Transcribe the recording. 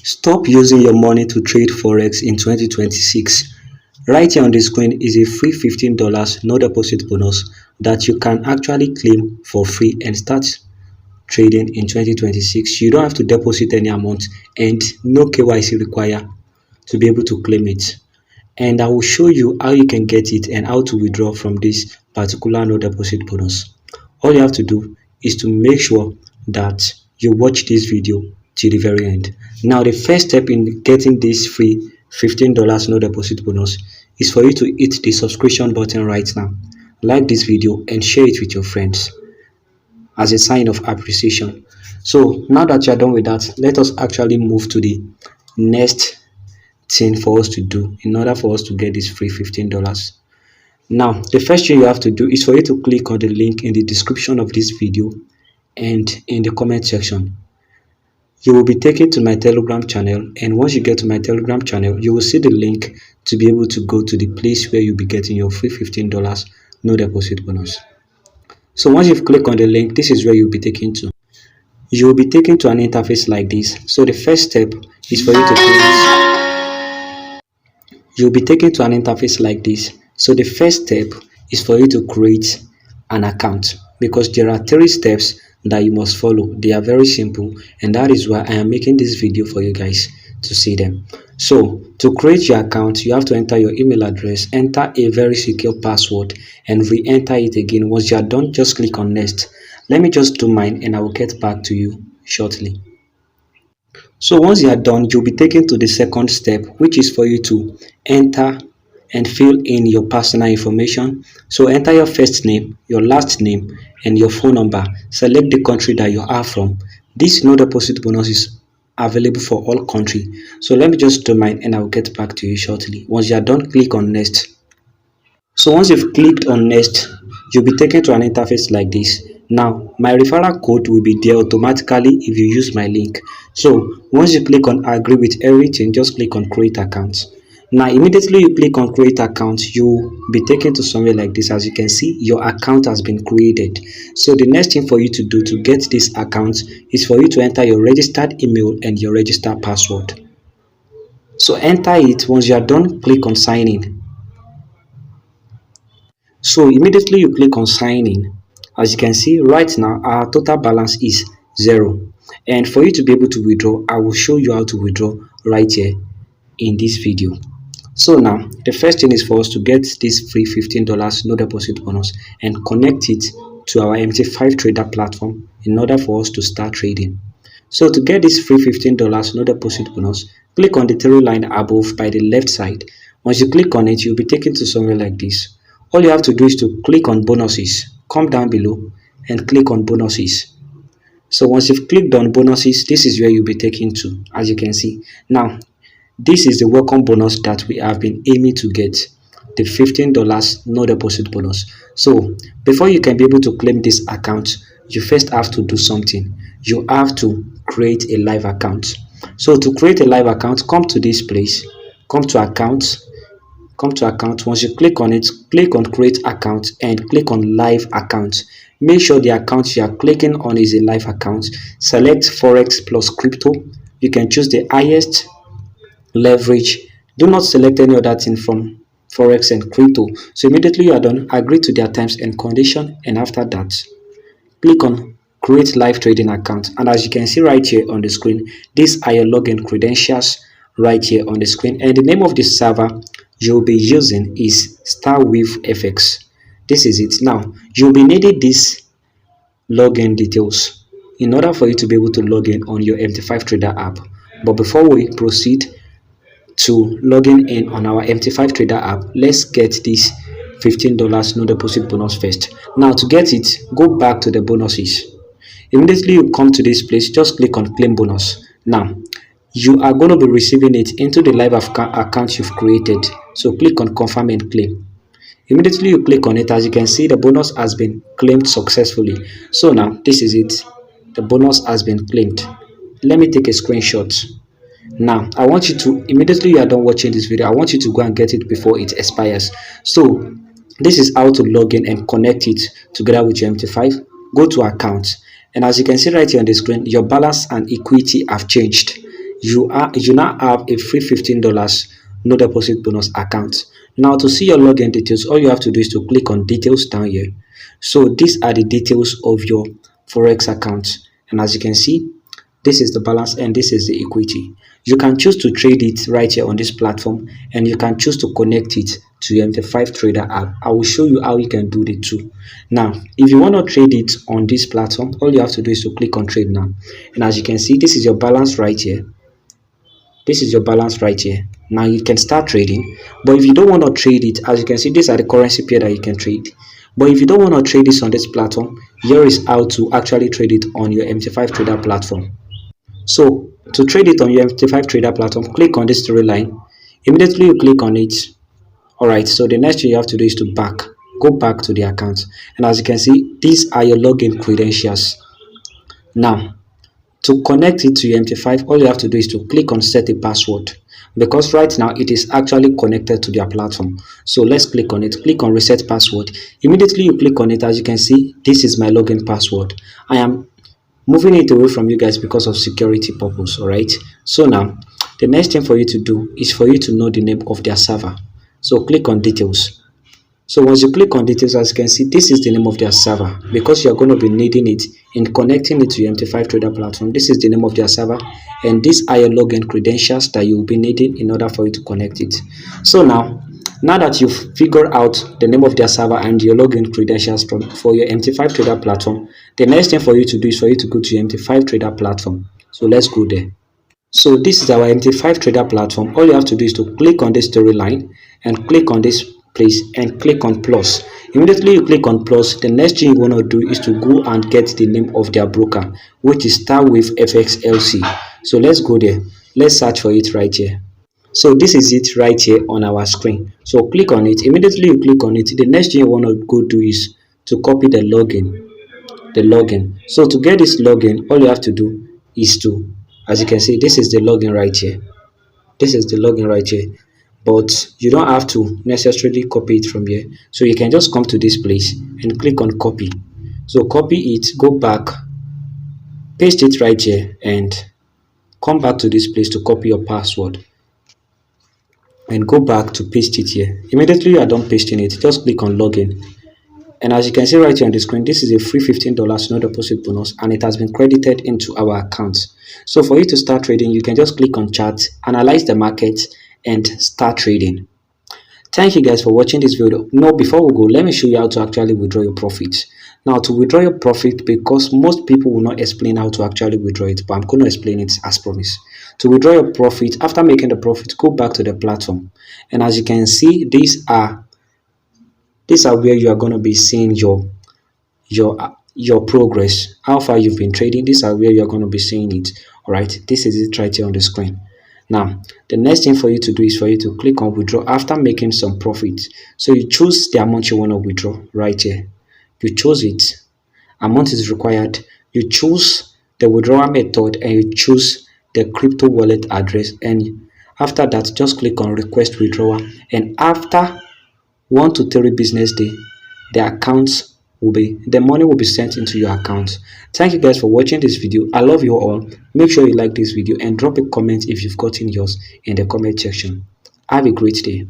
Stop using your money to trade Forex in 2026. Right here on the screen is a free $15 no deposit bonus that you can actually claim for free and start trading in 2026. You don't have to deposit any amount and no KYC required to be able to claim it. And I will show you how you can get it and how to withdraw from this particular no deposit bonus. All you have to do is to make sure that you watch this video till the very end. Now, the first step in getting this free $15 no deposit bonus is for you to hit the subscription button right now, like this video and share it with your friends as a sign of appreciation. So now that you're done with that, let us actually move to the next thing for us to do in order for us to get this free $15. Now, the first thing you have to do is for you to click on the link in the description of this video and in the comment section. You will be taken to my Telegram channel, and once you get to my Telegram channel, you will see the link to be able to go to the place where you'll be getting your free $15 no deposit bonus. So once you've clicked on the link, this is where you'll be taken to. You'll be taken to an interface like this. So the first step is for you to create. You'll be taken to an interface like this. So the first step is for you to create an account, because there are 3 steps that you must follow. They are very simple, and that is why I am making this video for you guys to see them. So to create your account, you have to enter your email address, enter a very secure password, and re-enter it again. Once you are done, just click on next. Let me just do mine and I will get back to you shortly. So once you are done, you'll be taken to the second step, which is for you to enter and fill in your personal information. So enter your first name, your last name, and your phone number. Select the country that you are from. This no deposit bonus is available for all country. So let me just do mine and I will get back to you shortly. Once you are done, click on next. So once you've clicked on next, you'll be taken to an interface like this. Now, my referral code will be there automatically if you use my link. So once you click on agree with everything, just click on create account. Now, immediately you click on create account, you'll be taken to somewhere like this. As you can see, your account has been created. So the next thing for you to do to get this account is for you to enter your registered email and your registered password. So enter it. Once you are done, click on sign in. So immediately you click on sign in. As you can see right now, our total balance is 0. And for you to be able to withdraw, I will show you how to withdraw right here in this video. So now the first thing is for us to get this free $15 no deposit bonus and connect it to our MT5 trader platform in order for us to start trading. So to get this free $15 no deposit bonus, click on the 3 line above by the left side. Once you click on it, you'll be taken to somewhere like this. All you have to do is to click on bonuses, come down below and click on bonuses. So once you've clicked on bonuses, this is where you'll be taken to, as you can see. Now, this is the welcome bonus that we have been aiming to get, the $15 no deposit bonus. So before you can be able to claim this account, you first have to do something. You have to create a live account. So to create a live account, come to this place, come to account. Once you click on it, click on create account and click on live account. Make sure the account you are clicking on is a live account. Select Forex plus crypto. You can choose the highest leverage. Do not select any other thing from Forex and crypto. So immediately you are done, agree to their terms and condition, and after that, click on create live trading account. And as you can see right here on the screen, these are your login credentials right here on the screen, and the name of the server you'll be using is StarWeaveFX. This is it. Now you'll be needing this login details in order for you to be able to log in on your MT5 trader app. But before we proceed to logging in on our MT5 trader app, let's get this $15 no deposit bonus first. Now to get it, go back to the bonuses. Immediately you come to this place, just click on claim bonus. Now you are going to be receiving it into the live account you've created. So click on confirm and claim. Immediately you click on it, as you can see, the bonus has been claimed successfully. So now this is it. The bonus has been claimed. Let me take a screenshot. Now I want you to, immediately you are done watching this video, I want you to go and get it before it expires. So this is how to log in and connect it together with your MT5. Go to account, and as you can see right here on the screen, your balance and equity have changed. you now have a free $15 no deposit bonus account. Now to see your login details, all you have to do is to click on details down here. So these are the details of your forex account, and as you can see, this is the balance and this is the equity. You can choose to trade it right here on this platform, and you can choose to connect it to your MT5 trader app. I will show you how you can do the two. Now if you want to trade it on this platform, all you have to do is to click on trade now, and as you can see, this is your balance right here. This is your balance right here. Now you can start trading, but if you don't want to trade it, as you can see, these are the currency pair that you can trade. But if you don't want to trade this on this platform, here is how to actually trade it on your MT5 trader platform. So to trade it on your MT5 trader platform, click on this storyline. Immediately you click on it. Alright, so the next thing you have to do is to go back to the account, and as you can see, these are your login credentials. Now to connect it to your MT5, all you have to do is to click on set a password, because right now it is actually connected to their platform. So let's click on it. Click on reset password. Immediately you click on it, as you can see, this is my login password. I am moving it away from you guys because of security purpose. All right, so now the next thing for you to do is for you to know the name of their server. So click on details. So once you click on details, as you can see, this is the name of their server, because you're going to be needing it in connecting it to your MT5 trader platform. This is the name of their server, and these are your login credentials that you'll be needing in order for you to connect it. So now that you've figured out the name of their server and your login credentials for your MT5 trader platform, the next thing for you to do is for you to go to your MT5 trader platform. So let's go there. So this is our MT5 trader platform. All you have to do is to click on this storyline and click on this place and click on plus. Immediately you click on plus, the next thing you want to do is to go and get the name of their broker, which is Starwave FX LC. So let's go there. Let's search for it right here. So this is it right here on our screen. So click on it. Immediately you click on it, the next thing you want to go do is to copy the login. So to get this login, all you have to do is to, as you can see, this is the login right here. This is the login right here, but you don't have to necessarily copy it from here. So you can just come to this place and click on copy. So copy it, go back, paste it right here, and come back to this place to copy your password and go back to paste it here. Immediately you are done pasting it, just click on login. And as you can see right here on the screen, this is a free $15 no deposit bonus, and it has been credited into our account. So for you to start trading, you can just click on chart, analyze the market, and start trading. Thank you guys for watching this video. Now before we go, let me show you how to actually withdraw your profits. Now to withdraw your profit, because most people will not explain how to actually withdraw it, but I'm going to explain it as promised. To withdraw your profit, after making the profit, go back to the platform, and as you can see, these are where you are going to be seeing your progress, how far you've been trading. These are where you're going to be seeing it. All right, this is it right here on the screen. Now the next thing for you to do is for you to click on withdraw after making some profit. So you choose the amount you want to withdraw right here. You choose it, amount is required, you choose the withdrawal method, and you choose the crypto wallet address, and after that just click on request withdrawal, and after 1 to 3 business day, the money will be sent into your account. Thank you guys for watching this video. I love you all. Make sure you like this video and drop a comment if you've gotten yours in the comment section. Have a great day.